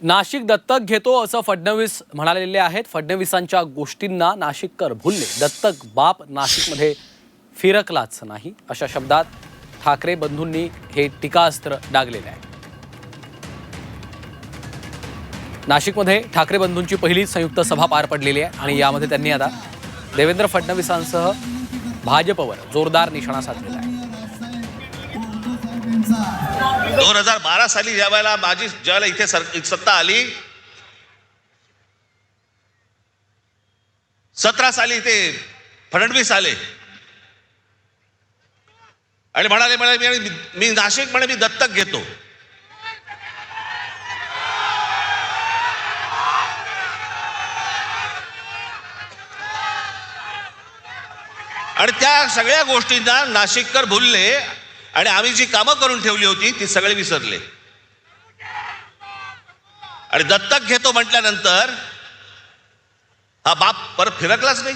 नाशिक दत्तक घेतो असं फडणवीस म्हणालेले आहेत। फडणवीसांच्या गोष्टींना नाशिककर भुलले। दत्तक बाप नाशिकमध्ये फिरकलाच नाही अशा शब्दात ठाकरे बंधूंनी हे टीकास्त्र डागलेले आहे। नाशिकमध्ये ठाकरे बंधूंची पहिली संयुक्त सभा पार पडलेली आहे आणि यामध्ये त्यांनी आता देवेंद्र फडणवीसांसह भाजपवर जोरदार निशाणा साधलेला आहे। 2012 साली ज्यावेळेला ज्यावेळेला इथे सत्ता आली, 17 साली इथे फडणवीस आले आणि म्हणाले मी नाशिक मी दत्तक घेतो। आणि त्या सगळ्या गोष्टींना नाशिककर भुलले आणि आम्ही जी कामं करून ठेवली होती ती सगळे विसरले। आणि दत्तक घेतो म्हटल्यानंतर हा बाप परत फिरकलाच नाही।